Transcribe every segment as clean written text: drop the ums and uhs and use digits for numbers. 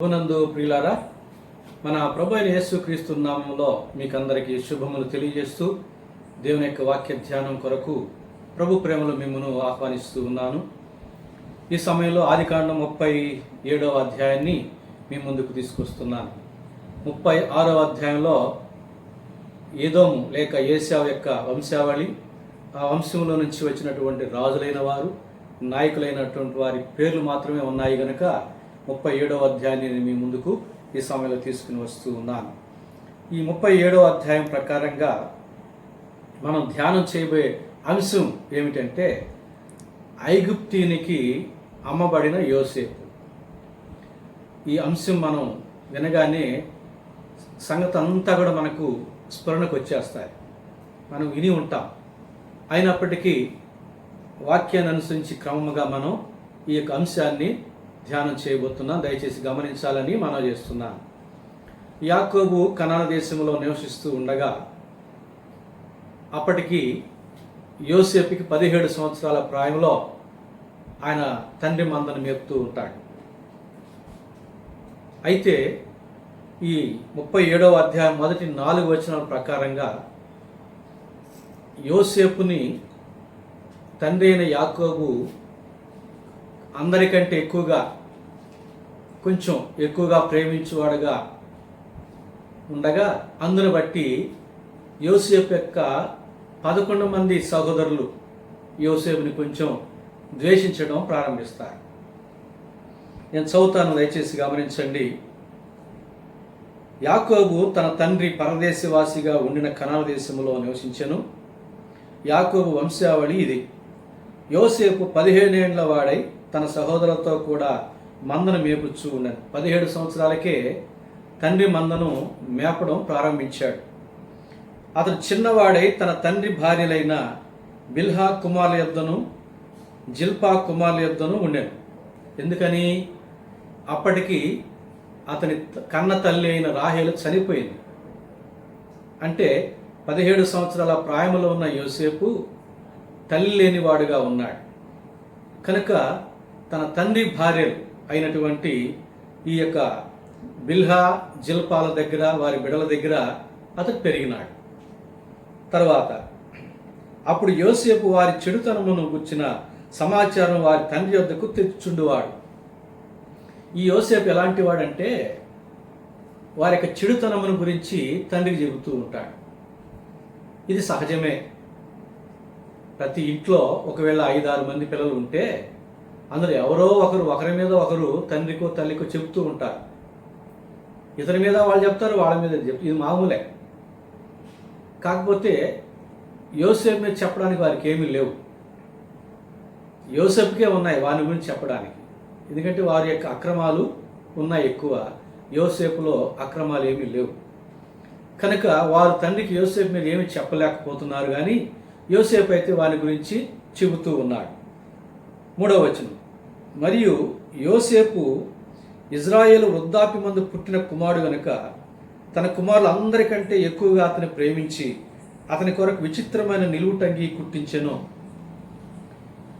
నందు ప్రియులారా, మన ప్రభు అయిన యేసుక్రీస్తు నామములో మీకందరికీ శుభములు తెలియజేస్తూ దేవుని యొక్క వాక్య ధ్యానం కొరకు ప్రభు ప్రేమలో మిమ్మల్ని ఆహ్వానిస్తూ ఉన్నాను. ఈ సమయంలో ఆదికాండం 37వ అధ్యాయాన్ని మీ ముందుకు తీసుకొస్తున్నాను. 36వ అధ్యాయంలో ఏదోము లేక ఏశావు యొక్క వంశావళి, ఆ వంశంలో నుంచి వచ్చినటువంటి రాజులైన వారు, నాయకులైనటువంటి వారి పేర్లు మాత్రమే ఉన్నాయి గనుక 37వ అధ్యాయాన్ని మీ ముందుకు ఈ సమయంలో తీసుకుని వస్తూ ఉన్నాను. ఈ 37వ అధ్యాయం ప్రకారంగా మనం ధ్యానం చేయబోయే అంశం ఏమిటంటే ఐగుప్తీనికి అమ్మబడిన యోసేపు. ఈ అంశం మనం వినగానే సంగతి అంతా కూడా మనకు స్ఫురణకు వచ్చేస్తాయి. మనం విని ఉంటాం. అయినప్పటికీ వాక్యాన్ని అనుసరించి క్రమముగా మనం ఈ యొక్క అంశాన్ని ధ్యానం చేయబోతున్నాం. దయచేసి గమనించాలని మనం చేస్తున్నాను. యాకోబు కనాన దేశంలో నివసిస్తూ ఉండగా అప్పటికి యోసేపుకి 17 సంవత్సరాల ప్రాయంలో ఆయన తండ్రి మందను మేపుతూ ఉంటాడు. అయితే ఈ 37వ అధ్యాయం మొదటి 4 వచనాల ప్రకారంగా యోసేపుని తండ్రి అయిన యాకోబు అందరికంటే కొంచెం ఎక్కువగా ప్రేమించేవాడుగా ఉండగా, అందును బట్టి యోసేపు యొక్క 11 మంది సహోదరులు యోసేపుని కొంచెం ద్వేషించడం ప్రారంభిస్తారు. నేను చదువుతాను, దయచేసి గమనించండి. యాకోబు తన తండ్రి పరదేశవాసిగా ఉండిన కనాన దేశంలో నివసించెను. యాకోబు వంశావళి ఇది. యోసేపు 17 ఏళ్ల వాడై తన సహోదరులతో కూడా మందను మేపుచ్చు ఉన్నది. 17 సంవత్సరాలకే తండ్రి మందను మేపడం ప్రారంభించాడు. అతడు చిన్నవాడై తన తండ్రి భార్యలైన బిల్హా కుమారుల యొద్దను జిల్పా కుమారుల యొద్దను ఉండెను. ఎందుకని? అప్పటికి అతని కన్న తల్లి అయిన రాహేలు చనిపోయింది. అంటే 17 సంవత్సరాల ప్రాయంలో ఉన్న యోసేపు తల్లి లేనివాడుగా ఉన్నాడు. కనుక తన తండ్రి భార్యలు అయినటువంటి ఈ యొక్క బిల్హా జిల్పాల దగ్గర, వారి బిడల దగ్గర అతడు పెరిగినాడు. తర్వాత అప్పుడు యోసేపు వారి చెడుతనమును గుర్చిన సమాచారం వారి తండ్రి వద్దకు తెచ్చుండువాడు. ఈ యోసేపు ఎలాంటి వాడంటే వారి యొక్క చెడుతనమును గురించి తండ్రికి చెబుతూ ఉంటాడు. ఇది సహజమే. ప్రతి ఇంట్లో ఒకవేళ 5-6 మంది పిల్లలు ఉంటే అందులో ఎవరో ఒకరి మీద ఒకరు తండ్రికో తల్లికో చెప్తూ ఉంటారు. ఇతని మీద వాళ్ళు చెప్తారు, వాళ్ళ మీద ఇది మామూలే. కాకపోతే యోసేపు మీద చెప్పడానికి వారికి ఏమీ లేవు. యోసేపుకే ఉన్నాయి వారి గురించి చెప్పడానికి. ఎందుకంటే వారి యొక్క అక్రమాలు ఉన్నాయి ఎక్కువ, యోసేపులో అక్రమాలు ఏమీ లేవు. కనుక వారు తండ్రికి యోసేపు మీద ఏమీ చెప్పలేకపోతున్నారు. కానీ యోసేపు అయితే వారి గురించి చెబుతూ ఉన్నాడు. 3వ వచనం. మరియు యోసేపు ఇజ్రాయేలు వృద్ధాప్య మందు పుట్టిన కుమారుడు గనుక తన కుమారులు అందరికంటే ఎక్కువగా అతని ప్రేమించి అతని కొరకు విచిత్రమైన నిలువుటంగి కుట్టించెను.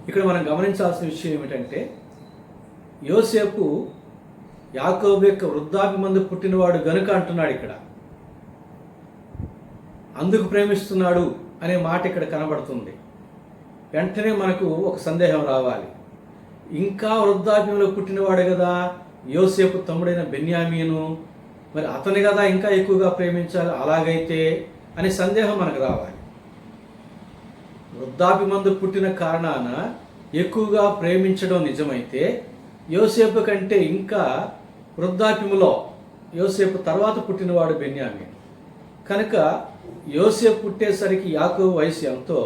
ఇక్కడ మనం గమనించాల్సిన విషయం ఏమిటంటే యోసేపు యాకోబు యొక్క వృద్ధాప్య మందు పుట్టినవాడు గనుక అంటున్నాడు. ఇక్కడ అందుకు ప్రేమిస్తున్నాడు అనే మాట ఇక్కడ కనబడుతుంది. వెంటనే మనకు ఒక సందేహం రావాలి. ఇంకా వృద్ధాప్యంలో పుట్టినవాడు కదా యోసేపు తమ్ముడైన బెన్యామీను, మరి అతని కదా ఇంకా ఎక్కువగా ప్రేమించాలి అలాగైతే అనే సందేహం మనకు రావాలి. వృద్ధాప్యమందు పుట్టిన కారణాన ఎక్కువగా ప్రేమించడం నిజమైతే యోసేపు కంటే ఇంకా వృద్ధాప్యములో యోసేపు తర్వాత పుట్టినవాడు బెన్యామీను. కనుక యోసేపు పుట్టేసరికి యాకోబు వయసు ఎంతో,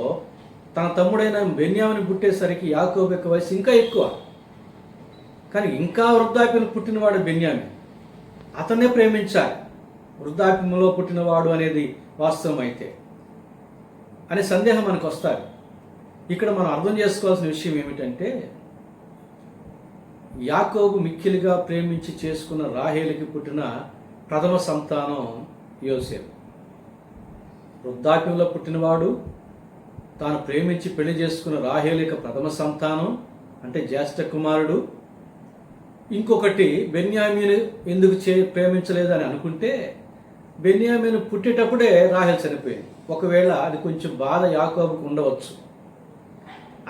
తన తమ్ముడైన బెన్యామీను పుట్టేసరికి యాకోబు యొక్క వయసు ఇంకా ఎక్కువ. కానీ ఇంకా వృద్ధాప్యంలో పుట్టినవాడు బెన్యామీను, అతన్నే ప్రేమించాలి వృద్ధాప్యంలో పుట్టినవాడు అనేది వాస్తవం అయితే అనే సందేహం మనకు వస్తుంది. ఇక్కడ మనం అర్థం చేసుకోవాల్సిన విషయం ఏమిటంటే యాకోబు మిక్కిలిగా ప్రేమించి చేసుకున్న రాహేలుకి పుట్టిన ప్రథమ సంతానం యోసేపు. వృద్ధాప్యంలో పుట్టినవాడు, తాను ప్రేమించి పెళ్లి చేసుకున్న రాహేలు యొక్క ప్రథమ సంతానం అంటే జ్యేష్ఠ కుమారుడు. ఇంకొకటి బెన్యామీను ఎందుకు ప్రేమించలేదు అని అనుకుంటే, బెన్యామీను పుట్టేటప్పుడే రాహేల్ చనిపోయింది. ఒకవేళ అది కొంచెం బాధ యాకోబుకు ఉండవచ్చు.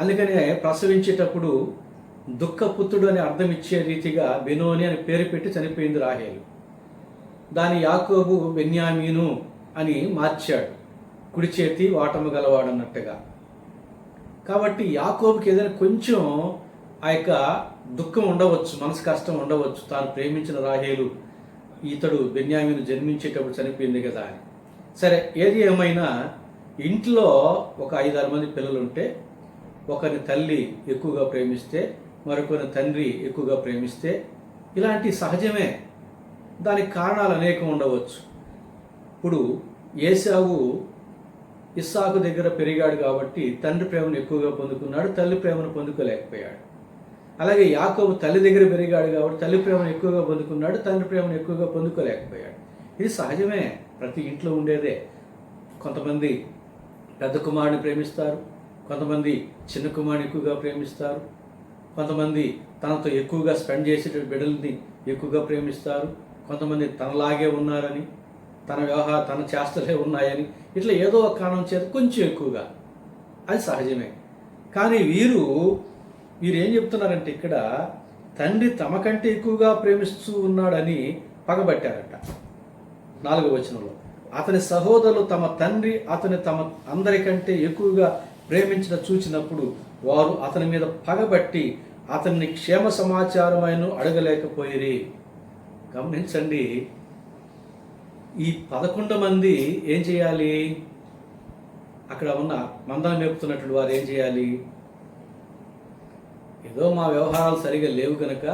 అందుకనే ప్రసవించేటప్పుడు దుఃఖపుత్రుడు అని అర్థం ఇచ్చే రీతిగా బెనోని అని పేరు పెట్టి చనిపోయింది రాహేలు. దాని యాకోబు బెన్యామీను అని మార్చాడు, కుడి చేతి వాటము గలవాడు అన్నట్టుగా. కాబట్టి యాకోబుకి ఏదైనా కొంచెం ఆ యొక్క దుఃఖం ఉండవచ్చు, మనసు కష్టం ఉండవచ్చు. తాను ప్రేమించిన రాహేలు ఇతడు బెన్యామీను జన్మించేటప్పుడు చనిపోయింది కదా అని. సరే, ఏది ఏమైనా ఇంట్లో ఒక 5-6 మంది పిల్లలు ఉంటే, ఒకరిని తల్లి ఎక్కువగా ప్రేమిస్తే, మరొకరిని తండ్రి ఎక్కువగా ప్రేమిస్తే, ఇలాంటి సహజమే. దానికి కారణాలు అనేకం ఉండవచ్చు. ఇప్పుడు ఏశావు ఇస్సాకు దగ్గర పెరిగాడు కాబట్టి తండ్రి ప్రేమను ఎక్కువగా పొందుకున్నాడు, తల్లి ప్రేమను పొందుకోలేకపోయాడు. అలాగే యాకోబు తల్లి దగ్గర పెరిగాడు కాబట్టి తల్లి ప్రేమను ఎక్కువగా పొందుకున్నాడు, తండ్రి ప్రేమను ఎక్కువగా పొందుకోలేకపోయాడు. ఇది సహజమే, ప్రతి ఇంట్లో ఉండేదే. కొంతమంది పెద్ద కుమారుని ప్రేమిస్తారు, కొంతమంది చిన్న కుమారుని ఎక్కువగా ప్రేమిస్తారు, కొంతమంది తనతో ఎక్కువగా స్పెండ్ చేసే బిడ్డల్ని ఎక్కువగా ప్రేమిస్తారు, కొంతమంది తనలాగే ఉన్నారని, తన చేష్టలే ఉన్నాయని, ఇట్లా ఏదో ఒక కారణం చేత కొంచెం ఎక్కువగా, అది సహజమే. కానీ వీరు ఏం చెప్తున్నారంటే, ఇక్కడ తండ్రి తమ కంటే ఎక్కువగా ప్రేమిస్తూ ఉన్నాడని పగబట్టారట. 4వ వచనంలో అతని సహోదరులు తమ తండ్రి తమ అందరికంటే ఎక్కువగా ప్రేమించడం చూచినప్పుడు వారు అతని మీద పగబట్టి అతన్ని క్షేమ సమాచారమైన అడగలేకపోయిరి. గమనించండి, ఈ 11 మంది ఏం చేయాలి? అక్కడ ఉన్న మందను మేపుతున్నటువంటి వారు ఏం చేయాలి? ఏదో మా వ్యవహారాలు సరిగా లేవు కనుక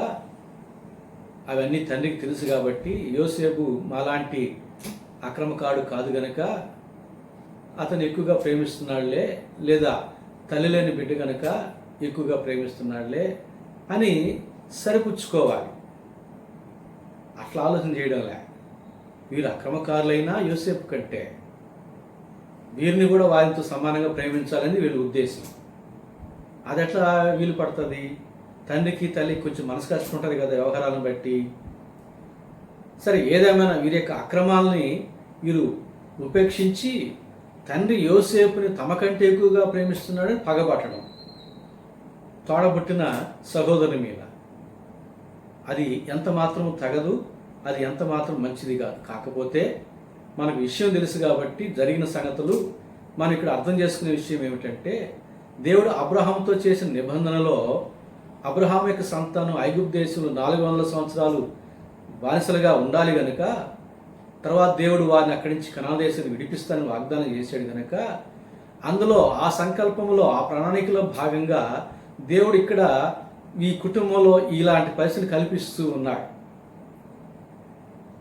అవన్నీ తండ్రికి తెలుసు కాబట్టి, యోసేపు మాలాంటి అక్రమకాడు కాదు గనక అతను ఎక్కువగా ప్రేమిస్తున్నాడులే, లేదా తల్లి లేని బిడ్డ కనుక ఎక్కువగా ప్రేమిస్తున్నాడులే అని సరిపుచ్చుకోవాలి. అట్లా ఆలోచన చేయడంలే. వీరు అక్రమకారులైనా యోసేపు కంటే వీరిని కూడా వారితో సమానంగా ప్రేమించాలని వీళ్ళ ఉద్దేశం. అది ఎట్లా వీలు పడుతుంది? తండ్రికి తల్లికి కొంచెం మనసు కష్టం ఉంటుంది కదా వ్యవహారాలను బట్టి. సరే, ఏదేమైనా వీరి యొక్క అక్రమాలని వీరు ఉపేక్షించి తండ్రి యోసేపుని తమ కంటే ఎక్కువగా ప్రేమిస్తున్నాడని పగబట్టడం తోడబుట్టిన సహోదరుని మీద. అది ఎంత మాత్రం తగదు, అది ఎంత మాత్రం మంచిది కాదు. కాకపోతే మనకు విషయం తెలుసు కాబట్టి జరిగిన సంగతులు మనం ఇక్కడ అర్థం చేసుకునే విషయం ఏమిటంటే, దేవుడు అబ్రహాంతో చేసిన నిబంధనలో అబ్రహాం యొక్క సంతానం ఐగుప్తు దేశంలో 400 సంవత్సరాలు బానిసలుగా ఉండాలి గనుక, తర్వాత దేవుడు వారిని అక్కడి నుంచి కనాను దేశాన్ని విడిపిస్తానని వాగ్దానం చేశాడు గనక, అందులో ఆ సంకల్పంలో ఆ ప్రణాళికలో భాగంగా దేవుడు ఇక్కడ ఈ కుటుంబంలో ఇలాంటి పరిస్థితిని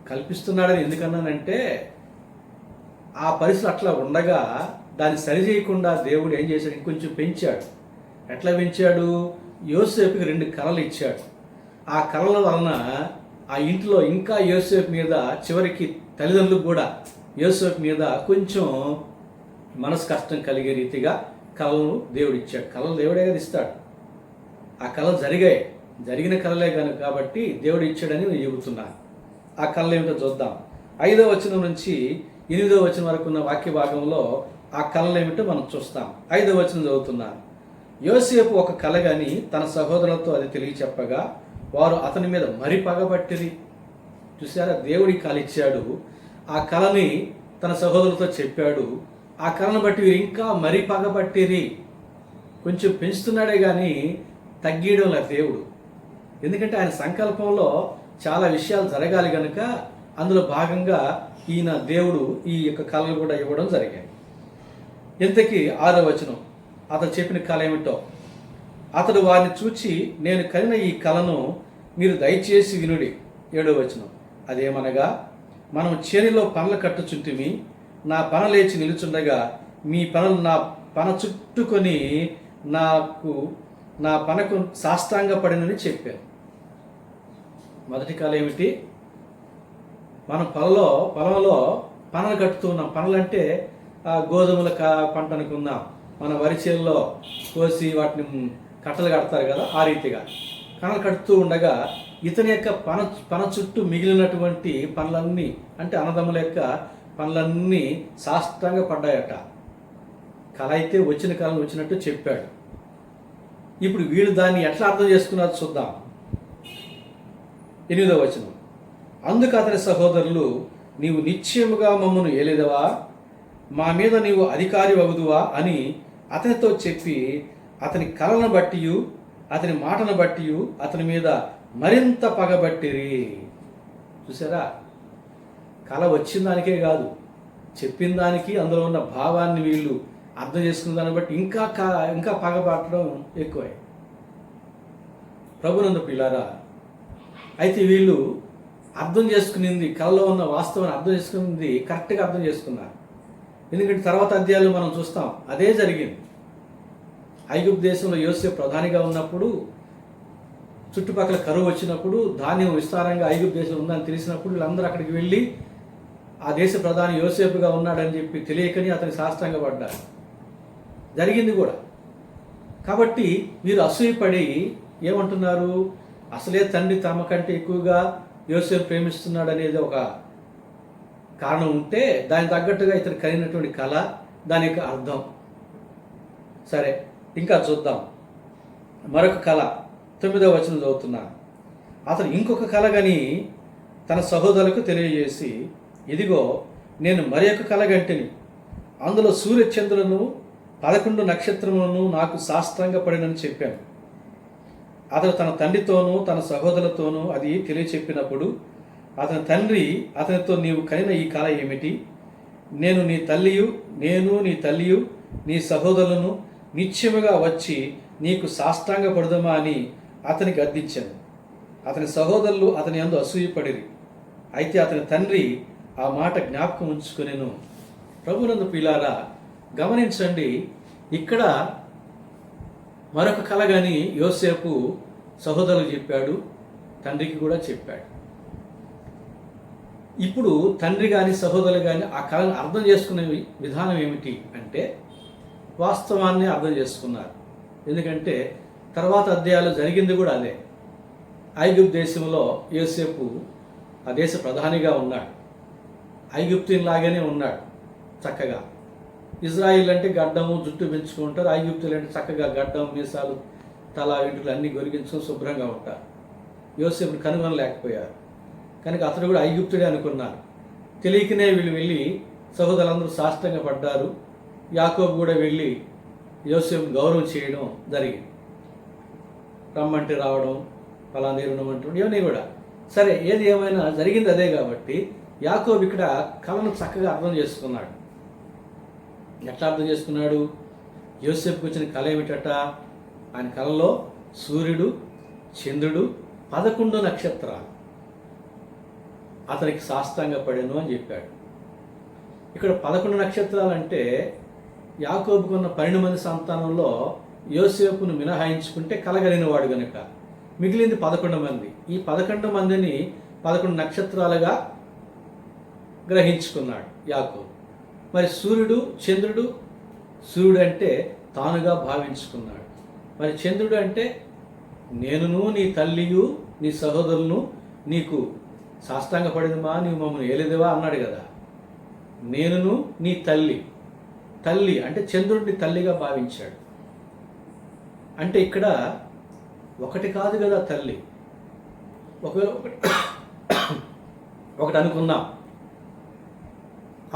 కల్పిస్తున్నాడని ఎందుకన్నానంటే, ఆ పరిస్థితి అట్లా ఉండగా దాన్ని సరిచేయకుండా దేవుడు ఏం చేశాడు? ఇంకొంచెం పెంచాడు. ఎట్లా పెంచాడు? యోసేపుకి 2 కళలు ఇచ్చాడు. ఆ కళల వలన ఆ ఇంట్లో ఇంకా యోసేపు మీద, చివరికి తల్లిదండ్రులకు కూడా యోసేపు మీద కొంచెం మనసు కష్టం కలిగే రీతిగా కళలను దేవుడు ఇచ్చాడు. కళలు దేవుడే కదా ఇస్తాడు. ఆ కళలు జరిగిన కళలే కాబట్టి దేవుడు ఇచ్చాడని నేను చెబుతున్నాను. ఆ కళలు ఏమిటో చూద్దాం. 5వ వచనం నుంచి 8వ వచనం వరకు ఉన్న వాక్య భాగంలో ఆ కళలు ఏమిటో మనం చూస్తాం. 5వ వచనం చదువుతున్నాను. యోసేపు ఒక కళ గాని తన సహోదరులతో అది తెలియచెప్పగా వారు అతని మీద మరి పగబట్టిరి. చూసారా, దేవుడి కళ ఇచ్చాడు, ఆ కళని తన సహోదరులతో చెప్పాడు. ఆ కళను బట్టి వీరు ఇంకా మరి పగబట్టిరి. కొంచెం పెంచుతున్నాడే కానీ తగ్గీయడం లేదు దేవుడు. ఎందుకంటే ఆయన సంకల్పంలో చాలా విషయాలు జరగాలి కనుక అందులో భాగంగా ఈయన దేవుడు ఈ యొక్క కళలు కూడా ఇవ్వడం జరిగాయి. ఇంతకీ 6వ వచనం అతను చెప్పిన కళ ఏమిటో, అతడు వారిని చూచి నేను కనిన ఈ కళను మీరు దయచేసి వినుడి. 7వ వచనం, అదేమనగా మనం చేనిలో పనులు కట్టుచుంటిమి, నా పన లేచి నిలుచుండగా మీ పనులు నా పన చుట్టుకొని నా పనకు సాష్టాంగపడినని చెప్పారు. మొదటి కళ ఏమిటి? మనం పొలంలో పనులు కట్టుతూ ఉన్నాం. పనులు అంటే గోధుమల పంట అనుకుందాం. మన వరి చేల్లో కోసి వాటిని కట్టలు కడతారు కదా, ఆ రీతిగా కణలు కడుతూ ఉండగా ఇతని యొక్క పన చుట్టూ మిగిలినటువంటి పనులన్నీ, అంటే అన్నదమ్ముల యొక్క పనులన్నీ సాష్టాంగ పడ్డాయట. కళ అయితే వచ్చిన కాలం వచ్చినట్టు చెప్పాడు. ఇప్పుడు వీళ్ళు దాన్ని ఎట్లా అర్థం చేసుకున్నారో చూద్దాం. 8వ వచనం, అందుకు అతని సహోదరులు, నీవు నిశ్చయముగా మమ్మను ఏలేదవా, మా మీద నీవు అధికారి వగుదువా అని అతనితో చెప్పి అతని కళను బట్టి అతని మాటను బట్టి అతని మీద మరింత పగబట్టిరి. చూసారా, కళ వచ్చిన దానికే కాదు, చెప్పిన దానికి అందులో ఉన్న భావాన్ని వీళ్ళు అర్థం చేసుకున్న దాన్ని బట్టి ఇంకా పగబట్టడం ఎక్కువై. ప్రభునందు పిల్లారా, అయితే వీళ్ళు అర్థం చేసుకునింది, కళలో ఉన్న వాస్తవాన్ని అర్థం చేసుకున్నది కరెక్ట్గా అర్థం చేసుకున్నారు. ఎందుకంటే తర్వాత అధ్యాయాలు మనం చూస్తాం, అదే జరిగింది. ఐగుప్తు దేశంలో యోసేపు ప్రధానిగా ఉన్నప్పుడు, చుట్టుపక్కల కరువు వచ్చినప్పుడు, ధాన్యం విస్తారంగా ఐగుప్తు దేశంలో ఉందని తెలిసినప్పుడు వీళ్ళందరూ అక్కడికి వెళ్ళి ఆ దేశ ప్రధాని యోసేపుగా ఉన్నాడని చెప్పి తెలియకని అతని సాష్టాంగ పడ్డారు. జరిగింది కూడా. కాబట్టి వీరు అసూయపడి ఏమంటున్నారు, అసలే తండ్రి తమ కంటే ఎక్కువగా యోసేపు ప్రేమిస్తున్నాడు అనేది ఒక కారణం ఉంటే దానికి తగ్గట్టుగా ఇతను కలిగినటువంటి కళ, దాని యొక్క అర్థం. సరే, ఇంకా చూద్దాం. మరొక కళ 9వ వచనం చదువుతున్నా. అతను ఇంకొక కళ గని తన సహోదరులకు తెలియజేసి, ఇదిగో నేను మరి ఒక కళ గంటిని, అందులో సూర్యచంద్రులను 11 నక్షత్రములను నాకు సాష్టాంగ పడినని చెప్పాను. అతను తన తండ్రితోనూ తన సహోదరులతోనూ అది తెలియచెప్పినప్పుడు అతని తండ్రి అతనితో, నీవు కనిన ఈ కళ ఏమిటి? నేను నీ తల్లియు నీ సహోదరులను నిశ్చయముగా వచ్చి నీకు సాష్టాంగ పడదమా అని అతనికి అర్థించాను. అతని సహోదరులు అతని యందు అసూయపడిరి. అయితే అతని తండ్రి ఆ మాట జ్ఞాపకం ఉంచుకునేను. ప్రభునందు ప్రియులారా, గమనించండి, ఇక్కడ మరొక కళ కానీ యోసేపు సహోదరులకు చెప్పాడు, తండ్రికి కూడా చెప్పాడు. ఇప్పుడు తండ్రి కానీ సహోదరులు కానీ ఆ కళను అర్థం చేసుకునే విధానం ఏమిటి అంటే వాస్తవాన్ని అర్థం చేసుకున్నారు. ఎందుకంటే తర్వాత అధ్యాయాలు జరిగింది కూడా అదే. ఐగుప్తు దేశంలో యోసేపు ఆ దేశ ప్రధానిగా ఉన్నాడు. ఐగుప్తుని లాగానే ఉన్నాడు చక్కగా. ఇజ్రాయిల్ అంటే గడ్డము జుట్టు పెంచుకుంటారు, ఐగుప్తులు అంటే చక్కగా గడ్డం మీసాలు తల వెంట్రుకలు అన్నీ గొరిగించుకొని శుభ్రంగా ఉంటారు. యోసేపుని కనుగొనలేకపోయారు కనుక అతడు కూడా ఐగుప్తుడే అనుకున్నారు. తెలియకనే వీళ్ళు వెళ్ళి సహోదరులందరూ సాష్టాంగ పడ్డారు. యాకోబు కూడా వెళ్ళి యోసేపు గౌరవం చేయడం జరిగింది. రమ్మంటే రావడం, పలానా ఉండమంటే ఇవన్నీ కూడా. సరే, ఏది ఏమైనా జరిగింది అదే కాబట్టి యాకోబు ఇక్కడ కళను చక్కగా అర్థం చేసుకున్నాడు. ఎట్లా అర్థం చేసుకున్నాడు? యోసేపుకి వచ్చిన కళ ఏమిటట? ఆయన కళలో సూర్యుడు, చంద్రుడు, 11 నక్షత్రాలు అతనికి సాష్టాంగ పడెను అని చెప్పాడు. ఇక్కడ 11 నక్షత్రాలు అంటే యాకోబుకున్న 12 మంది సంతానంలో యోసేపును మినహాయించుకుంటే కలగలిగిన వాడు గనుక మిగిలింది 11 మంది. ఈ 11 మందిని 11 నక్షత్రాలుగా గ్రహించుకున్నాడు యాకోబు. మరి సూర్యుడు, చంద్రుడు, సూర్యుడు అంటే తానుగా భావించుకున్నాడు. మరి చంద్రుడు అంటే నేనును నీ తల్లియు నీ సహోదరులను నీకు సాష్టాంగ పడిందిమా, నీవు మమ్మల్ని ఏలేదివా అన్నాడు కదా. నేనును నీ తల్లి అంటే చంద్రుడిని తల్లిగా భావించాడు. అంటే ఇక్కడ ఒకటి కాదు కదా తల్లి, ఒకటి అనుకుందాం.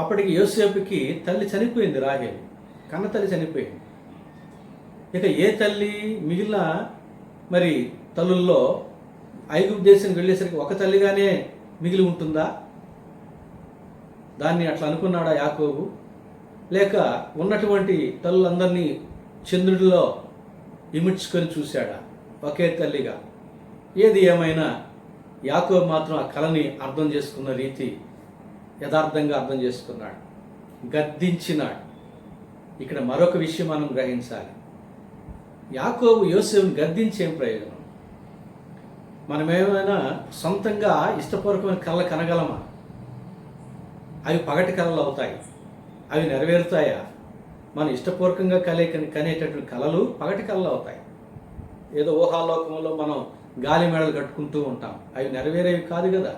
అప్పటికి యోసేపుకి తల్లి చనిపోయింది, రాహేలు కన్న తల్లి చనిపోయింది. ఇక ఏ తల్లి మిగిలిన మరి తల్లుల్లో ఐగుప్తు దేశానికి వెళ్ళేసరికి ఒక తల్లిగానే మిగిలి ఉంటుందా? దాన్ని అట్లా అనుకున్నాడా యాకోబు? లేక ఉన్నటువంటి తల్లులందరినీ చంద్రుడిలో ఇముడ్చుకొని చూశాడా ఒకే తల్లిగా? ఏది ఏమైనా యాకోబు మాత్రం ఆ కళని అర్థం చేసుకున్న రీతి యథార్థంగా అర్థం చేసుకున్నాడు, గద్దించినాడు. ఇక్కడ మరొక విషయం మనం గ్రహించాలి. యాకోబు యోసేపుని గద్దించేం ప్రయోజనం? మనమేమైనా సొంతంగా ఇష్టపూర్వకమైన కళలు కనగలమా? అవి పగటి కళలు అవుతాయి, అవి నెరవేరుతాయా? మనం ఇష్టపూర్వకంగా కనేటటువంటి కళలు పగటి కళలు అవుతాయి. ఏదో ఊహాలోకంలో మనం గాలి మేడలు కట్టుకుంటూ ఉంటాం, అవి నెరవేరేవి కాదు కదా.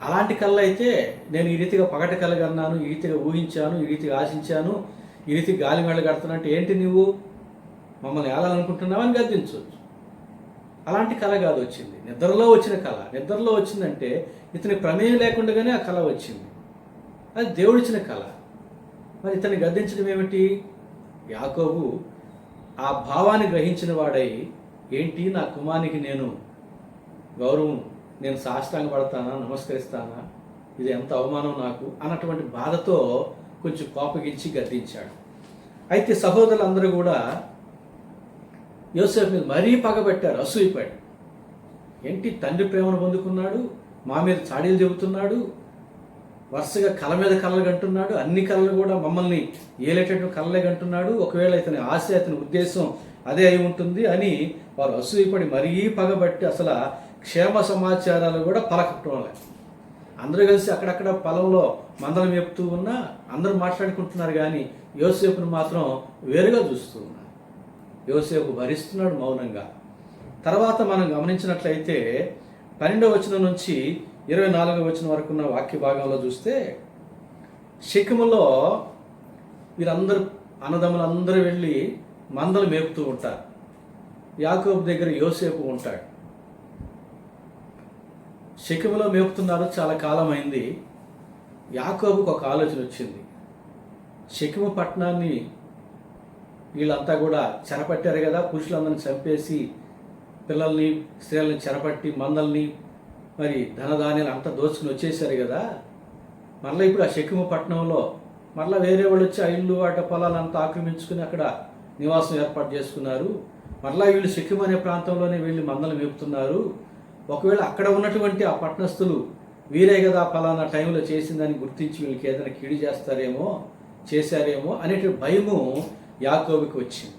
అలాంటి కళ అయితే నేను ఈ రీతిగా పగటి కళ కన్నాను, ఈ రీతిగా ఊహించాను, ఈ రీతిగా ఆశించాను, ఈ రీతిగా గాలి మేడలు కడుతున్నట్టు ఏంటి నువ్వు మమ్మల్ని ఏలాలనుకుంటున్నావు అని గద్దించవచ్చు. అలాంటి కళ కాదు వచ్చింది, నిద్రలో వచ్చిన కళ. నిద్రలో వచ్చిందంటే ఇతని ప్రమేయం లేకుండానే ఆ కళ వచ్చింది, అది దేవుడిచ్చిన కళ. మరి ఇతన్ని గద్దించడం ఏమిటి? యాకోబు ఆ భావాన్ని గ్రహించిన వాడై, ఏంటి నా కుమారునికి నేను గౌరవం, నేను సాష్టాంగ పడతానా, నమస్కరిస్తానా, ఇది ఎంత అవమానం నాకు అన్నటువంటి బాధతో కొంచెం కోపగించి గద్దించాడు. అయితే సహోదరులందరూ కూడా యోసేపు మీద మరీ పగబెట్టారు, అసూయపడి. ఏంటి తండ్రి ప్రేమను పొందుకున్నాడు, మా మీద చాడీలు చెబుతున్నాడు, వరుసగా కళ మీద కళలు కంటున్నాడు, అన్ని కళలు కూడా మమ్మల్ని ఏలేటటువంటి కళలే కంటున్నాడు, ఒకవేళ ఇతని ఆశ, అతని ఉద్దేశం అదే అయి ఉంటుంది అని వారు అసూయపడి మరీ పగబట్టి అసలు క్షేమ సమాచారాలు కూడా పలకటం లేదు. అందరూ కలిసి అక్కడక్కడ పొలంలో మందలు మేపుతూ ఉన్నా అందరూ మాట్లాడుకుంటున్నారు, కానీ యోసేపును మాత్రం వేరుగా చూస్తూ ఉన్నారు. యోసేపు భరిస్తున్నాడు మౌనంగా. తర్వాత మనం గమనించినట్లయితే 12వ వచనం నుంచి 24వ వచనం వరకు ఉన్న వాక్య భాగంలో చూస్తే, షెకెములో వీరందరూ అన్నదమ్ములందరూ వెళ్ళి మందలు మేపుతూ ఉంటారు. యాకోబు దగ్గర యోసేపు ఉంటాడు. షెకెములో మేపుతున్నారు, చాలా కాలం అయింది. యాకోబుకు ఒక ఆలోచన వచ్చింది. షెకెము పట్టణాన్ని వీళ్ళంతా కూడా చెరపట్టారు కదా, పురుషులందరినీ చంపేసి పిల్లల్ని స్త్రీలని చెరపట్టి మందల్ని మరి ధనధాన్యాలు అంతా దోచుకుని వచ్చేసారు కదా. మళ్ళీ ఇప్పుడు ఆ షెకెము పట్టణంలో మళ్ళీ వేరే వాళ్ళు వచ్చి ఆ ఇల్లు వాట పొలాలంతా ఆక్రమించుకుని అక్కడ నివాసం ఏర్పాటు చేసుకున్నారు. మళ్ళీ వీళ్ళు షెకెము అనే ప్రాంతంలోనే వీళ్ళు మందలు మేపుతున్నారు. ఒకవేళ అక్కడ ఉన్నటువంటి ఆ పట్టణస్థులు వీరే కదా పలానా టైంలో చేసిందని గుర్తించి వీళ్ళకి ఏదైనా కీడు చేశారేమో అనేటువంటి భయము యాకోబుకి వచ్చింది.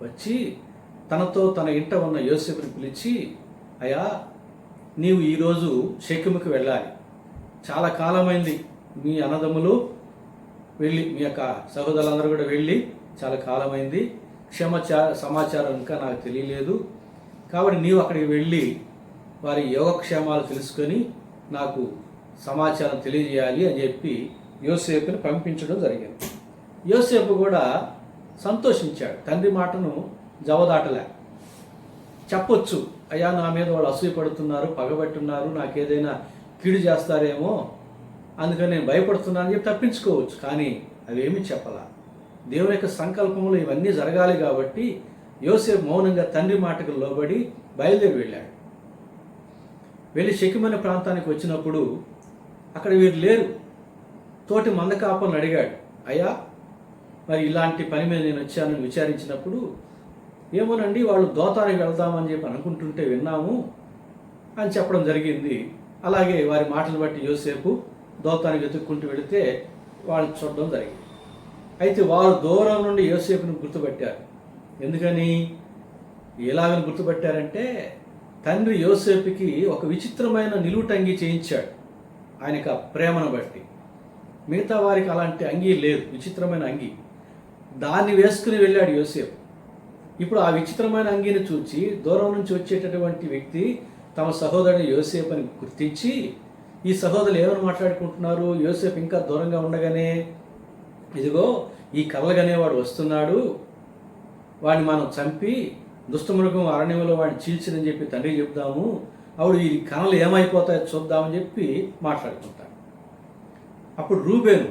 వచ్చి తనతో తన ఇంట ఉన్న యోసేపుని పిలిచి, అయ్యా నీవు ఈరోజు షెకెముకి వెళ్ళాలి, చాలా కాలమైంది మీ అన్నదమ్ములు వెళ్ళి, మీ యొక్క సహోదరులందరూ కూడా వెళ్ళి చాలా కాలమైంది, సమాచారం ఇంకా నాకు తెలియలేదు, కాబట్టి నీవు అక్కడికి వెళ్ళి వారి యోగక్షేమాలు తెలుసుకొని నాకు సమాచారం తెలియజేయాలి అని చెప్పి యోసేపుని పంపించడం జరిగింది. యోసేపు కూడా సంతోషించాడు, తండ్రి మాటను జవదాటలే. చెప్పొచ్చు, అయ్యా నా మీద వాళ్ళు అసూయపడుతున్నారు, పగబట్టున్నారు, నాకేదైనా కీడు చేస్తారేమో అందుకని నేను భయపడుతున్నాను అని చెప్పి తప్పించుకోవచ్చు. కానీ అవేమీ చెప్పాలా. దేవుని యొక్క సంకల్పంలో ఇవన్నీ జరగాలి కాబట్టి యోసేపు మౌనంగా తండ్రి మాటకు లోబడి బయలుదేరి వెళ్ళాడు. వెళ్ళి షెకెము అనే ప్రాంతానికి వచ్చినప్పుడు అక్కడ వీరు లేరు. తోటి మందకాపలను అడిగాడు, అయ్యా మరి ఇలాంటి పని మీద నేను వచ్చానని విచారించినప్పుడు, ఏమోనండి వాళ్ళు దోతానికి వెళ్దామని చెప్పి అనుకుంటుంటే విన్నాము అని చెప్పడం జరిగింది. అలాగే వారి మాటలు బట్టి యోసేపు దోతానికి వెతుక్కుంటూ వెళితే వాళ్ళని చూడడం జరిగింది. అయితే వారు దూరం నుండి యోసేపును గుర్తుపట్టారు. ఎందుకని ఎలాగని గుర్తుపట్టారంటే, తండ్రి యోసేపుకి ఒక విచిత్రమైన నిలువుటంగి చేయించాడు ఆయనకు ఆ ప్రేమను బట్టి. మిగతా వారికి అలాంటి అంగీ లేదు, విచిత్రమైన అంగీ. దాన్ని వేసుకుని వెళ్ళాడు యోసేపు. ఇప్పుడు ఆ విచిత్రమైన అంగీని చూచి దూరం నుంచి వచ్చేటటువంటి వ్యక్తి తమ సహోదరుని యోసేపు అని గుర్తించి, ఈ సహోదరులు ఏమని మాట్లాడుకుంటున్నారు, యోసేపు ఇంకా దూరంగా ఉండగానే, ఇదిగో ఈ కళ్ళగానే వాడు వస్తున్నాడు, వాడిని మనం చంపి దుష్టమృగం అరణ్యంలో వాడిని చీల్చినని చెప్పి తండ్రికి చెప్దాము, అప్పుడు ఈ కళలు ఏమైపోతాయో చూద్దామని చెప్పి మాట్లాడుకుంటాడు. అప్పుడు రూబేను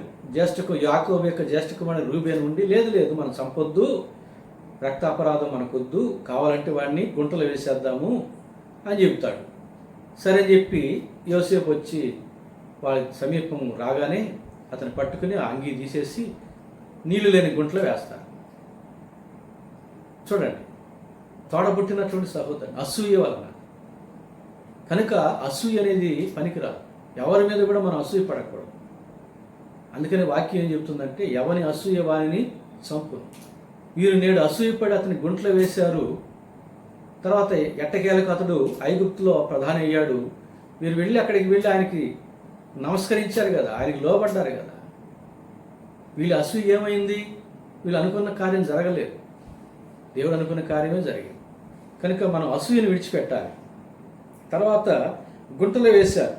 యాకోబు యొక్క జ్యేష్ఠ కుమారుడు రూబేను ఉండి, లేదు మనం చంపొద్దు, రక్తాపరాధం మనకొద్దు, కావాలంటే వాడిని గుంటలో వేసేద్దాము అని చెబుతాడు. సరే అని చెప్పి యోసేపు వచ్చి వాళ్ళ సమీపం రాగానే అతను పట్టుకుని ఆ అంగీ తీసేసి నీళ్లు లేని గుంటలో వేస్తాడు. చూడండి, తోడబుట్టినటువంటి సహోదరు అసూయ వలన. కనుక అసూయ అనేది పనికిరాదు, ఎవరి మీద కూడా మనం అసూయ పడకూడదు. అందుకని వాక్యం ఏం చెబుతుందంటే, ఎవని అసూయ వానిని చంపును. వీరు నేడు అసూయపడి అతని గుంటలో వేశారు. తర్వాత ఎట్టకేలకు అతడు ఐగుప్తులో ప్రధాని అయ్యాడు. వీరు వెళ్ళి అక్కడికి వెళ్ళి ఆయనకి నమస్కరించారు కదా, ఆయనకి లోబడ్డారు కదా. వీళ్ళ అసూయ ఏమైంది? వీళ్ళు అనుకున్న కార్యం జరగలేదు, దేవుడు అనుకున్న కార్యమే జరిగింది. కనుక మనం అసూయను విడిచిపెట్టాలి. తర్వాత గుంటలో వేశారు.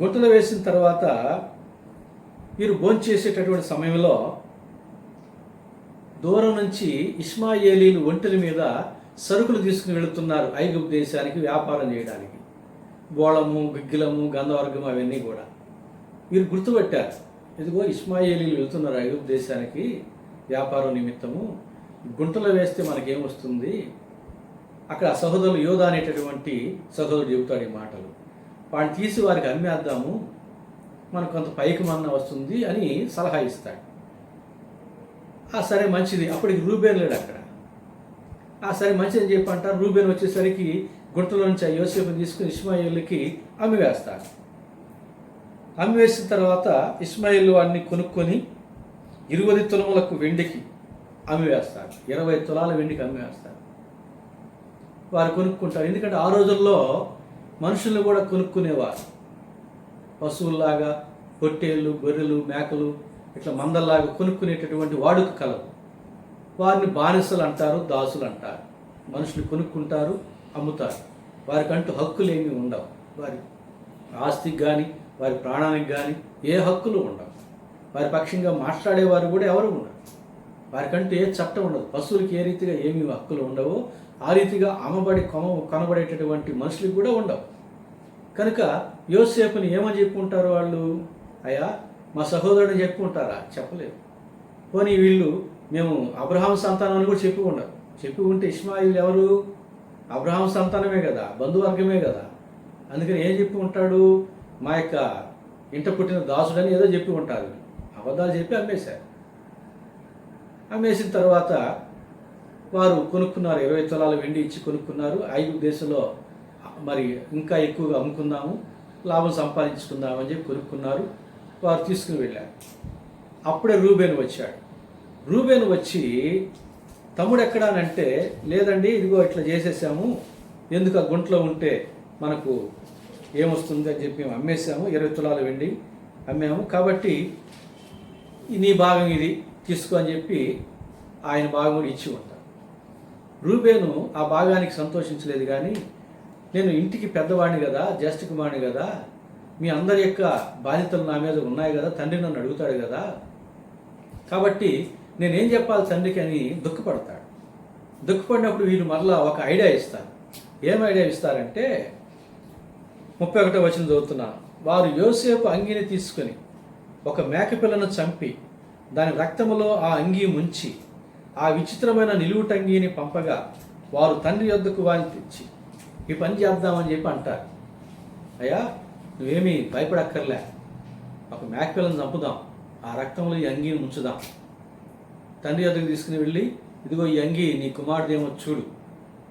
గుంటలో వేసిన తర్వాత వీరు భోంచేసేటటువంటి సమయంలో దూరం నుంచి ఇష్మాయేలీలు ఒంటెల మీద సరుకులు తీసుకుని వెళుతున్నారు ఐగుప్తు దేశానికి వ్యాపారం చేయడానికి. బోళము, గిగ్గిలము, గంధవర్గం అవన్నీ కూడా వీరు గుర్తుపెట్టారు. ఇదిగో ఇష్మాయేలీలు వెళ్తున్నారు ఐగుప్తు దేశానికి వ్యాపారం నిమిత్తము, గుంటలో వేస్తే మనకేమొస్తుంది? అక్కడ సహోదరులు యోధా అనేటటువంటి సహోదరుడు చెబుతాడు ఈ మాటలు. వాడిని తీసి వారికి అమ్మేద్దాము, మనకు కొంత పైకి మన్న వస్తుంది అని సలహా ఇస్తాడు. సరే మంచిది. అప్పటికి రూబేన్ లేడు అక్కడ. సరే మంచిది అని చెప్పి అంటారు. రూబేన్ వచ్చేసరికి గుంటలో నుంచి ఆ యోసేపుని తీసుకుని ఇష్మాయేలుకి అమ్మివేస్తాడు. అమ్మివేసిన తర్వాత ఇష్మాయేలు వాడిని కొనుక్కొని 20 తులములకు వెండికి అమ్మివేస్తారు. 20 తులాల వెండికి అమ్మివేస్తారు. వారు కొనుక్కుంటారు. ఎందుకంటే ఆ రోజుల్లో మనుషులను కూడా కొనుక్కునేవారు. పశువుల్లాగా పొట్టేళ్ళు, గొర్రెలు, మేకలు ఇట్లా మందల్లాగా కొనుక్కునేటటువంటి వాడుక కలవు. వారిని బానిసలు అంటారు, దాసులు అంటారు. మనుషులు కొనుక్కుంటారు, అమ్ముతారు. వారికంటూ హక్కులు ఏమీ ఉండవు. వారి ఆస్తికి కానీ వారి ప్రాణానికి కానీ ఏ హక్కులు ఉండవు. వారి పక్షంగా మాట్లాడేవారు కూడా ఎవరు ఉండరు. వారికంటూ ఏ చట్టం ఉండదు. పశువులకి ఏ రీతిగా ఏమీ హక్కులు ఉండవో ఆ రీతిగా అమ్మబడి కొనబడేటటువంటి మనుషులకు కూడా ఉండవు. కనుక యోసేపుని ఏమని చెప్పుకుంటారు వాళ్ళు? అయ్యా మా సహోదరుడిని చెప్పుకుంటారా? చెప్పలేరు. పోనీ వీళ్ళు మేము అబ్రహాం సంతానం అని కూడా చెప్పి ఉండరు. చెప్పి ఉంటే ఇష్మాయిల్ ఎవరు? అబ్రహాం సంతానమే కదా, బంధువర్గమే కదా. అందుకని ఏం చెప్పి ఉంటాడు? మా యొక్క ఇంట పుట్టిన దాసుడని ఏదో చెప్పి ఉంటారు. అబద్ధాలు చెప్పి అమ్మేశారు. అమ్మేసిన తర్వాత వారు కొనుక్కున్నారు. 20 తులాల వెండి ఇచ్చి కొనుక్కున్నారు. ఐగుప్తు దేశంలో మరి ఇంకా ఎక్కువగా అమ్ముకుందాము, లాభం సంపాదించుకుందాము అని చెప్పి కొనుక్కున్నారు. వారు తీసుకుని వెళ్ళారు. అప్పుడే రూబేను వచ్చాడు. రూబేను వచ్చి తమ్ముడు ఎక్కడా అని అంటే, లేదండి ఇదిగో ఇట్లా చేసేసాము, ఎందుకు ఆ గుంట్లో ఉంటే మనకు ఏమొస్తుంది అని చెప్పి మేము అమ్మేసాము, 20 తులాల వెండి అమ్మాము, కాబట్టి నీ భాగం ఇది తీసుకో అని చెప్పి ఆయన భాగం కూడా ఇచ్చి ఉంటారు. రూబేను ఆ భాగానికి సంతోషించలేదు. కానీ నేను ఇంటికి పెద్దవాడిని కదా, జ్యేష్ఠ కుమారుని కదా, మీ అందరి యొక్క బాధ్యతలు నా మీద ఉన్నాయి కదా, తండ్రి నన్ను అడుగుతాడు కదా, కాబట్టి నేనేం చెప్పాలి తండ్రికి అని దుఃఖపడతాడు. దుఃఖపడినప్పుడు వీళ్ళు మరలా ఒక ఐడియా ఇస్తారు. ఏం ఐడియా ఇస్తారంటే 31వ వచనం చదువుతున్నాను. వారు యోసేపు అంగీని తీసుకొని ఒక మేకపిల్లను చంపి దాని రక్తములో ఆ అంగీ ముంచి ఆ విచిత్రమైన నిలువుటంగీని పంపగా వారు తండ్రి యొద్దకు వారిని తెచ్చి ఈ పని చేద్దామని చెప్పి అంటారు. అయ్యా నువ్వేమీ భయపడక్కర్లే, ఒక మేకపిల్లను చంపుదాం, ఆ రక్తంలో ఈ అంగీని ముంచుదాం, తండ్రి యొద్దకు తీసుకుని వెళ్ళి ఇదిగో ఈ అంగీ నీ కుమారుడేమో చూడు,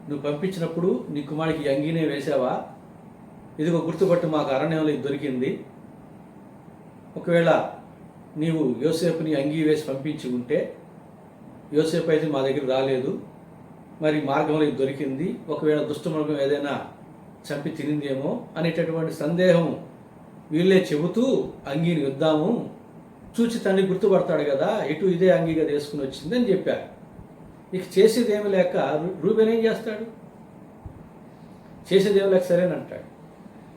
నువ్వు పంపించినప్పుడు నీ కుమారుడికి ఈ అంగీనే వేసావా, ఇదిగో గుర్తుపట్టు, మాకు అరణ్యంలో ఇది దొరికింది, ఒకవేళ నీవు యోసేపుని అంగీ వేసి పంపించి ఉంటే, యోసేపు అయితే మా దగ్గర రాలేదు, మరి మార్గంలో ఇది దొరికింది, ఒకవేళ దుష్టమృగం ఏదైనా చంపి తినిందేమో అనేటటువంటి సందేహం వీళ్ళే చెబుతూ అంగీని ఇద్దాము, చూచి తండ్రి గుర్తుపడతాడు కదా, ఎటు ఇదే అంగీగా తీసుకుని వచ్చింది అని చెప్పారు. ఇక చేసేదేమి లేక రూబేన్ ఏం చేస్తాడు? చేసేదేమి లేక సరేనంటాడు.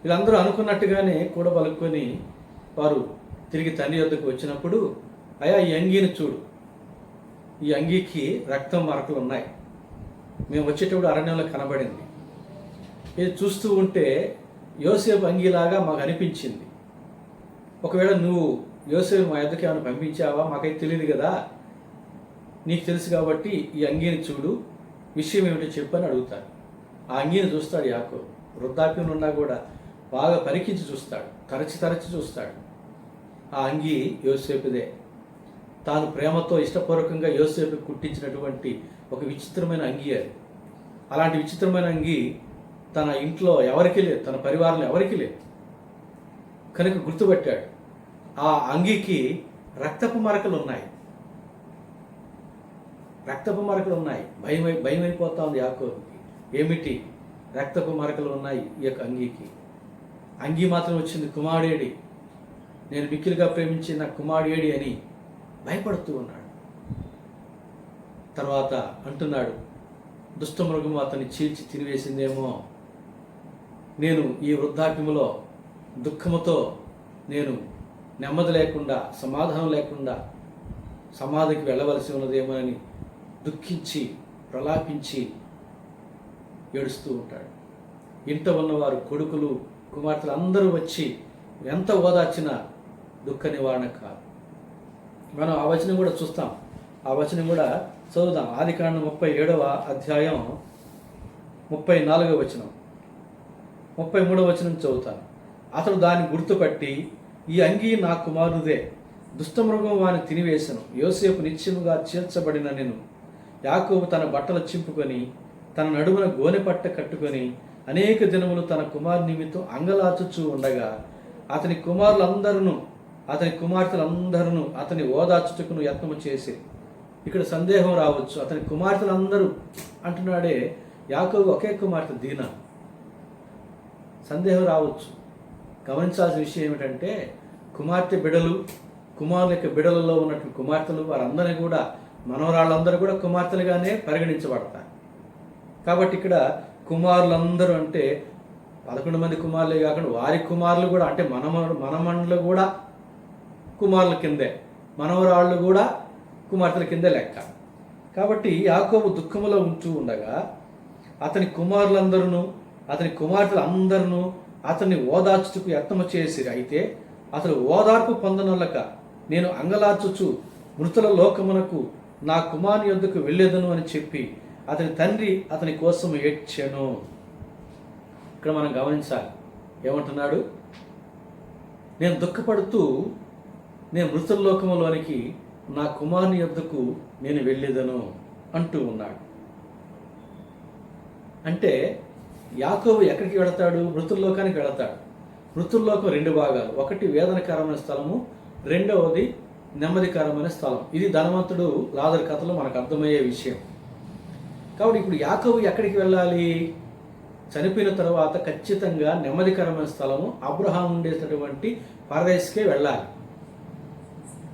వీళ్ళందరూ అనుకున్నట్టుగానే కూడా పలుకొని వారు తిరిగి తండ్రి వద్దకు వచ్చినప్పుడు, అయ్యా ఈ అంగీని చూడు, ఈ అంగీకి రక్తం మరకలు ఉన్నాయి, మేము వచ్చేటప్పుడు అరణ్యంలో కనబడింది, ఇది చూస్తూ ఉంటే యోసేపు అంగీలాగా మాకు అనిపించింది, ఒకవేళ నువ్వు యోసేపు మా యొద్దకు ఏమైనా పంపించావా, మాకైతే తెలియదు కదా, నీకు తెలుసు కాబట్టి ఈ అంగీని చూడు, విషయం ఏమిటో చెప్పని అడుగుతాడు. ఆ అంగీని చూస్తాడు యాకోబు. వృద్ధాప్యం ఉన్నా కూడా బాగా పరికించి చూస్తాడు, తరచి చూస్తాడు. ఆ అంగీ యోసేపుదే. తాను ప్రేమతో ఇష్టపూర్వకంగా యోసేపు కుట్టించినటువంటి ఒక విచిత్రమైన అంగీ అది. అలాంటి విచిత్రమైన అంగీ తన ఇంట్లో ఎవరికీ లేదు, తన పరివారంలో ఎవరికీ లేదు. కనుక గుర్తుపట్టాడు. ఆ అంగీకి రక్తపు మరకలు ఉన్నాయి. భయమైపోతా ఉంది యాకోబుకి. ఏమిటి? రక్తపు మరకలు ఉన్నాయి ఈ యొక్క అంగీకి. అంగీ మాత్రం వచ్చింది, కుమారుడేడి, నేను మిక్కిలిగా ప్రేమించి నా కుమారుడేడి అని భయపడుతూ ఉన్నాడు. తర్వాత అంటున్నాడు, దుష్టమృగము అతన్ని చీల్చి తినివేసిందేమో, నేను ఈ వృద్ధాప్యములో దుఃఖముతో నేను నెమ్మది లేకుండా, సమాధానం లేకుండా సమాధికి వెళ్ళవలసి ఉన్నదేమోనని దుఃఖించి ప్రలాపించి ఏడుస్తూ ఉంటాడు. ఇంట ఉన్నవారు కొడుకులు కుమార్తెలు అందరూ వచ్చి ఎంత ఓదార్చినా దుఃఖ నివారణ కాదు. మనం ఆ వచనం కూడా చూస్తాం, ఆ వచనం కూడా చదువుదాం. ఆదికాండం 37వ అధ్యాయం 34వ వచనం, 33వ వచనం చదువుతాను. అతడు దాన్ని గుర్తుపట్టి, ఈ అంగీ నా కుమారుదే, దుష్టమృగం వాని తినివేశను, యోసేపు నిత్యముగా చేర్చబడిన నేను. యాకోబు తన బట్టలు చింపుకొని తన నడుమున గోనెపట్ట కట్టుకొని అనేక దినములు తన కుమారు నిమిత్తం అంగలాచుచూ ఉండగా అతని కుమారులందరూ అతని కుమార్తెలందరూ అతని ఓదార్చుటకును యత్నము చేసి. ఇక్కడ సందేహం రావచ్చు, అతని కుమార్తెలందరూ అంటున్నాడే, యాకోబు ఒకే కుమార్తె దీనా. సందేహం రావచ్చు. గమనించాల్సిన విషయం ఏమిటంటే, కుమార్తె బిడలు, కుమారుల యొక్క బిడలలో ఉన్నటువంటి కుమార్తెలు వారందరినీ కూడా, మనవరాళ్ళందరూ కూడా కుమార్తెలుగానే పరిగణించబడతారు. కాబట్టి ఇక్కడ కుమారులందరూ అంటే 11 మంది కుమారులే కాకుండా వారి కుమారులు కూడా, అంటే మనమణులు కూడా కుమారుల కిందే, మనవరాళ్ళు కూడా కుమార్తెల కిందే లెక్క. కాబట్టి యాకోబు దుఃఖములో ఉంటూ ఉండగా అతని కుమారులందరూ అతని కుమార్తెలు అందరూ అతన్ని ఓదార్చుటకు యత్నము చేసిరి. అయితే అతడు ఓదార్పు పొందనొల్లక, నేను అంగలార్చుచు మృతుల లోకమునకు నా కుమారుని యొద్దకు వెళ్ళేదను అని చెప్పి అతని తండ్రి అతని కోసం ఏడ్చెను. ఇక్కడ మనం గమనించాలి, ఏమంటున్నాడు? నేను దుఃఖపడుతూ నేను మృతుల లోకములోనికి నా కుమారుని యొద్దకు నేను వెళ్ళేదను అంటూ ఉన్నాడు. అంటే యాకోబు ఎక్కడికి వెళతాడు? మృతుల లోకానికి వెళతాడు. మృతుల లోకం 2 భాగాలు, ఒకటి వేదనకరమైన స్థలము, రెండవది నెమ్మదికరమైన స్థలం. ఇది ధనవంతుడు లాజరు కథలో మనకు అర్థమయ్యే విషయం. కాబట్టి ఇప్పుడు యాకోబు ఎక్కడికి వెళ్ళాలి? చనిపోయిన తర్వాత ఖచ్చితంగా నెమ్మదికరమైన స్థలము, అబ్రహాం ఉండేటటువంటి పరదేశకే వెళ్ళాలి,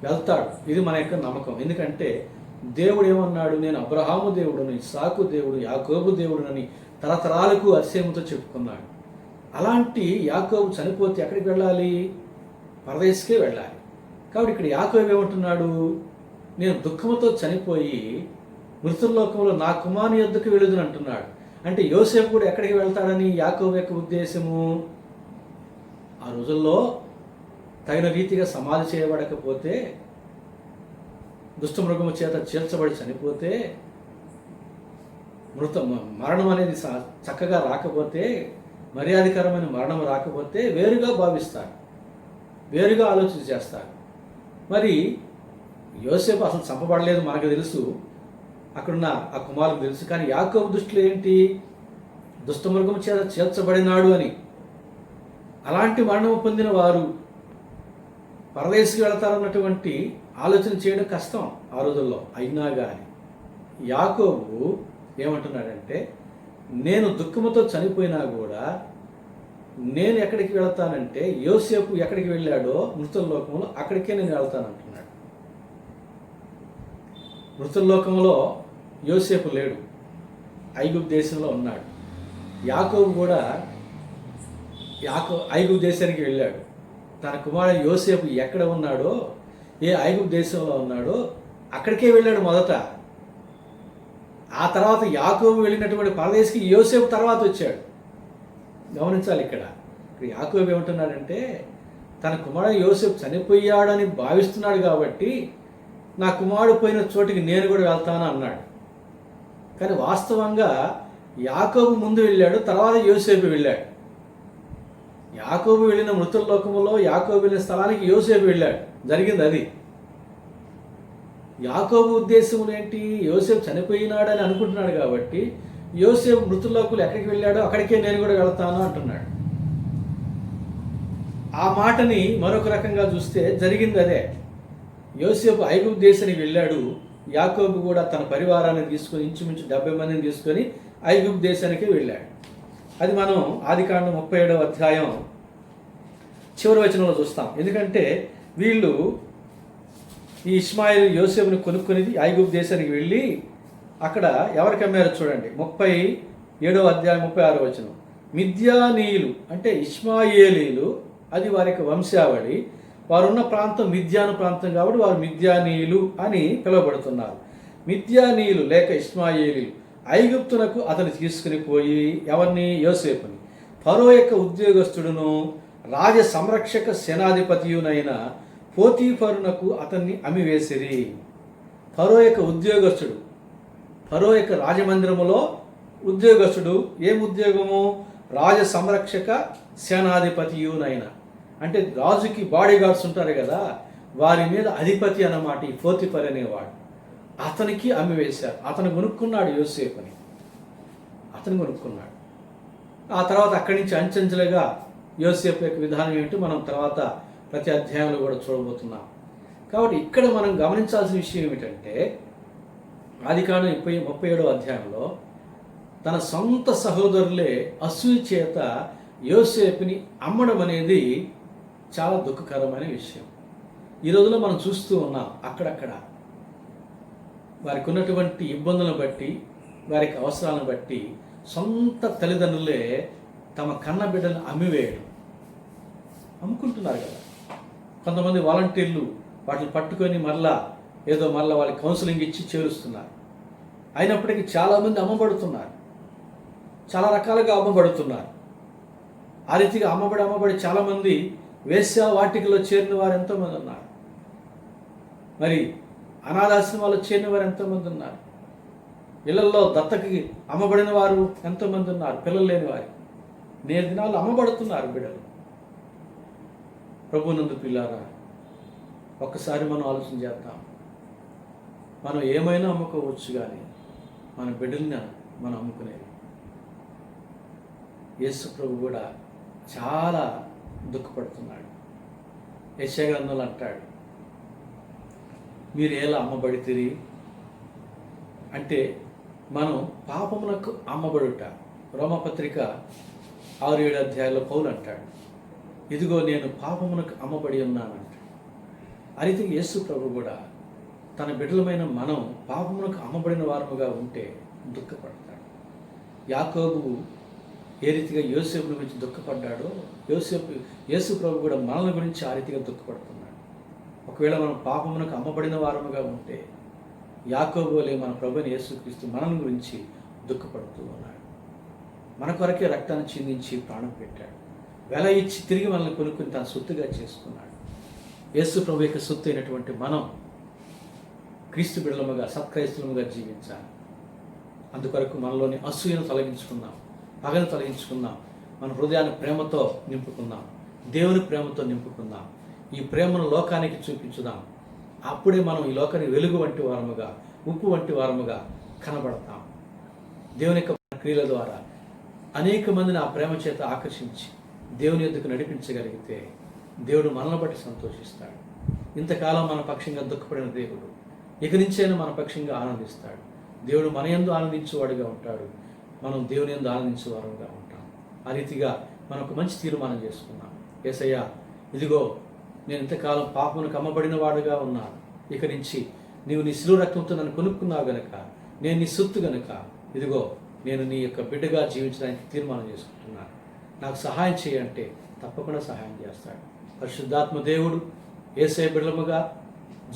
వెళ్తాడు. ఇది మన యొక్క నమ్మకం. ఎందుకంటే దేవుడు ఏమన్నాడు? నేను అబ్రహాము దేవుడును, ఇస్సాకు దేవుడు, యాకోబు దేవుడునని తరతరాలకు అతిశయముతో చెప్పుకున్నాడు. అలాంటి యాకోబు చనిపోతే ఎక్కడికి వెళ్ళాలి? పరదేశకే వెళ్ళాలి. కాబట్టి ఇక్కడ యాకోబు ఏమంటున్నాడు? నేను దుఃఖముతో చనిపోయి మృతుల్లోకంలో నా కుమారుని యొద్దకు వెళుదును అంటున్నాడు. అంటే యోసేపు కూడా ఎక్కడికి వెళ్తాడని యాకోబు యొక్క ఉద్దేశము? ఆ రోజుల్లో తగిన రీతిగా సమాధి చేయబడకపోతే, దుష్టమృగము చేత చీల్చబడి చనిపోతే, మరణం అనేది చక్కగా రాకపోతే, మర్యాదకరమైన మరణం రాకపోతే వేరుగా భావిస్తారు, వేరుగా ఆలోచన చేస్తారు. మరి యోసేపు అసలు చంపబడలేదు మనకు తెలుసు, అక్కడున్న ఆ కుమారులకు తెలుసు. కానీ యాకోబు దృష్టిలో ఏంటి? దుష్టమృగము చేత చేర్చబడినాడు అని. అలాంటి మరణం పొందిన వారు పరదేశికి వెళతారన్నటువంటి ఆలోచన చేయడం కష్టం ఆ రోజుల్లో. అయినా కానీ యాకోబు ఏమంటున్నాడంటే, నేను దుఃఖముతో చనిపోయినా కూడా నేను ఎక్కడికి వెళతానంటే, యోసేపు ఎక్కడికి వెళ్ళాడో మృతుల లోకంలో అక్కడికే నేను వెళ్తానంటున్నాడు. మృతుల లోకంలో యోసేపు లేడు, ఐగుప్తు దేశంలో ఉన్నాడు. యాకోబు కూడా ఐగుప్తు దేశానికి వెళ్ళాడు. తన కుమారుడు యోసేపు ఎక్కడ ఉన్నాడో, ఏ ఐగుప్తు దేశంలో ఉన్నాడో అక్కడికే వెళ్ళాడు మొదట. ఆ తర్వాత యాకోబు వెళ్ళినటువంటి పరదేశికి యోసేపు తర్వాత వచ్చాడు. గమనించాలి, ఇక్కడ యాకోబు ఏమంటున్నాడంటే, తన కుమారుడు యోసేపు చనిపోయాడని భావిస్తున్నాడు కాబట్టి నా కుమారుడు పోయిన చోటికి నేను కూడా వెళ్తాను అన్నాడు. కానీ వాస్తవంగా యాకోబు ముందు వెళ్ళాడు, తర్వాత యోసేపు వెళ్ళాడు. యాకోబు వెళ్ళిన మృతుల లోకములో యాకోబు వెళ్ళిన స్థలానికి యోసేపు వెళ్ళాడు. జరిగింది అది. యాకోబు ఉద్దేశం ఏంటి? యోసేపు చనిపోయినాడని అనుకుంటున్నాడు కాబట్టి యోసేపు మృతుల్లోకులు ఎక్కడికి వెళ్ళాడో అక్కడికే నేను కూడా వెళతాను అంటున్నాడు. ఆ మాటని మరొక రకంగా చూస్తే జరిగింది అదే. యోసేపు ఐగుప్తు దేశానికి వెళ్ళాడు, యాకోబు కూడా తన పరివారాన్ని తీసుకొని ఇంచుమించు 70 మందిని తీసుకొని ఐగుప్తు దేశానికి వెళ్ళాడు. అది మనం ఆదికాండం 37వ అధ్యాయం చివరి వచనంలో చూస్తాం. ఎందుకంటే వీళ్ళు, ఈ ఇష్మాయేలు యోసేపుని కొనుక్కొని ఐగుప్తు దేశానికి వెళ్ళి అక్కడ ఎవరికి అమ్మారో చూడండి, 37వ అధ్యాయం 36వ వచనం. మిద్యానీయులు అంటే ఇష్మాయేలీలు, అది వారి యొక్క వంశావళి. వారున్న ప్రాంతం మిద్యాను ప్రాంతం కాబట్టి వారు మిద్యానీయులు అని పిలువబడుతున్నారు. మిద్యానీయులు లేక ఇష్మాయేలీలు ఐగుప్తునకు అతను తీసుకుని పోయి ఎవరిని? యోసేపుని. ఫరో యొక్క ఉద్యోగస్తుడును రాజ సంరక్షక సేనాధిపతియునైన పోతీఫరునకు అతన్ని అమ్మివేసిరి. ఫరో యొక్క ఉద్యోగస్తుడు, ఫరో యొక్క రాజమందిరములో ఉద్యోగస్తుడు. ఏం ఉద్యోగము? రాజ సంరక్షక సేనాధిపతియునైన, అంటే రాజుకి బాడీ గార్డ్స్ ఉంటారు కదా, వారి మీద అధిపతి అన్నమాట ఈ పోతీఫర్ అనేవాడు. అతనికి అమ్మివేశారు. అతను కొనుక్కున్నాడు యోసేపుని, అతను కొనుక్కున్నాడు. ఆ తర్వాత అక్కడి నుంచి అంచెంచెలుగా యోసేపు యొక్క విధానం ఏమిటో మనం తర్వాత ప్రతి అధ్యాయంలో కూడా చూడబోతున్నాం. కాబట్టి ఇక్కడ మనం గమనించాల్సిన విషయం ఏమిటంటే, ఆదికాండం 37వ అధ్యాయంలో తన సొంత సహోదరులే అసూయ చేత యోసేపుని అమ్మడం అనేది చాలా దుఃఖకరమైన విషయం. ఈ రోజులో మనం చూస్తూ ఉన్నాం. అక్కడక్కడ వారికి ఉన్నటువంటి ఇబ్బందులను బట్టి, వారికి అవసరాలను బట్టి సొంత తల్లిదండ్రులే తమ కన్న బిడ్డలను అమ్మివేయడం, అమ్ముకుంటున్నారు కదా. కొంతమంది వాలంటీర్లు వాటిని పట్టుకొని మరలా వాళ్ళకి కౌన్సిలింగ్ ఇచ్చి చేరుస్తున్నారు. అయినప్పటికీ చాలామంది అమ్మబడుతున్నారు, చాలా రకాలుగా అమ్మబడుతున్నారు. ఆ రీతిగా అమ్మబడి చాలామంది వేశ్య వాటికలో చేరిన వారు ఎంతోమంది ఉన్నారు. మరి అనాథాశ్రమాల్లో చేరిన వారు ఎంతోమంది ఉన్నారు. ఇళ్లలో దత్తకి అమ్మబడిన వారు ఎంతోమంది ఉన్నారు, పిల్లలు లేని వారు. నేటి దినాలు అమ్మబడుతున్నారు బిడ్డలు. ప్రభునందు పిల్లారా, ఒక్కసారి మనం ఆలోచన చేద్దాం. మనం ఏమైనా అమ్ముకోవచ్చు, కానీ మన బిడ్డల్ని మనం అమ్ముకునేది. యేసు ప్రభు కూడా చాలా దుఃఖపడుతున్నాడు. యెషయా గ్రంథంలో అంటాడు, మీరు ఎలా అమ్మబడితిరి అంటే మనం పాపమునకు అమ్మబడుట. రోమపత్రిక 6-7 అధ్యాయాల్లో పౌలు అంటాడు, ఇదిగో నేను పాపమునకు అమ్మబడి ఉన్నానంట. ఆ రీతిగా యేసు ప్రభు కూడా తన బిడ్డలమైన మనం పాపమునకు అమ్మబడిన వారముగా ఉంటే దుఃఖపడతాడు. యాకోబు ఏ రీతిగా యోసేపుని గురించి దుఃఖపడ్డాడో, యేసు ప్రభు కూడా మనల గురించి ఆ రీతిగా దుఃఖపడుతున్నాడు. ఒకవేళ మనం పాపమునకు అమ్మబడిన వారముగా ఉంటే యాకోబు వలె మన ప్రభువైన యేసుక్రీస్తు మనల గురించి దుఃఖపడుతూ ఉన్నాడు. మన కొరకే రక్తాన్ని చిందించి ప్రాణం పెట్టాడు. వెల ఇచ్చి తిరిగి మనల్ని కొనుక్కుని తన సొత్తుగా చేసుకున్నాడు. యేసు ప్రభు యొక్క సొత్తు అయినటువంటి మనం క్రీస్తు బిడ్డలముగా, సత్క్రైస్తవులుగా జీవించాలి. అందుకొరకు మనలోని అసూయను తొలగించుకుందాం, పగను తొలగించుకుందాం, మన హృదయాన్ని ప్రేమతో నింపుకుందాం, దేవుని ప్రేమతో నింపుకుందాం. ఈ ప్రేమను లోకానికి చూపించుదాం. అప్పుడే మనం ఈ లోకానికి వెలుగు వంటి వారముగా, ఉప్పు వంటి వారముగా కనబడతాం. దేవుని యొక్క క్రియల ద్వారా అనేక మందిని ఆ ప్రేమ చేత ఆకర్షించి దేవుని యొద్దకు నడిపించగలిగితే దేవుడు మనల్ని బట్టి సంతోషిస్తాడు. ఇంతకాలం మన పక్షంగా దుఃఖపడిన దేవుడు ఇక నుంచైనా మన పక్షంగా ఆనందిస్తాడు. దేవుడు మన యందు ఆనందించేవాడుగా ఉంటాడు, మనం దేవుని యందు ఆనందించేవారుగా ఉంటాం. ఆ రీతిగా మనకు మంచి తీర్మానం చేసుకున్నాం. యేసయ్యా, ఇదిగో నేను ఇంతకాలం పాపమునకు అమ్మబడిన వాడుగా ఉన్నాను. ఇక నుంచి నీవు నీ శిలువ రక్తంతో నన్ను కొనుక్కున్నావు గనక, నేను నీ సొత్తు గనక, ఇదిగో నేను నీ యొక్క బిడ్డగా జీవించడానికి తీర్మానం చేసుకుంటున్నాను. నాకు సహాయం చేయంటే తప్పకుండా సహాయం చేస్తాడు. పరిశుద్ధాత్మ దేవుడు యేసయ్య బిడ్డలముగా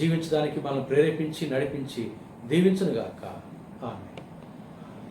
జీవించడానికి మనల్ని ప్రేరేపించి నడిపించి దీవించునుగాక. ఆమేన్.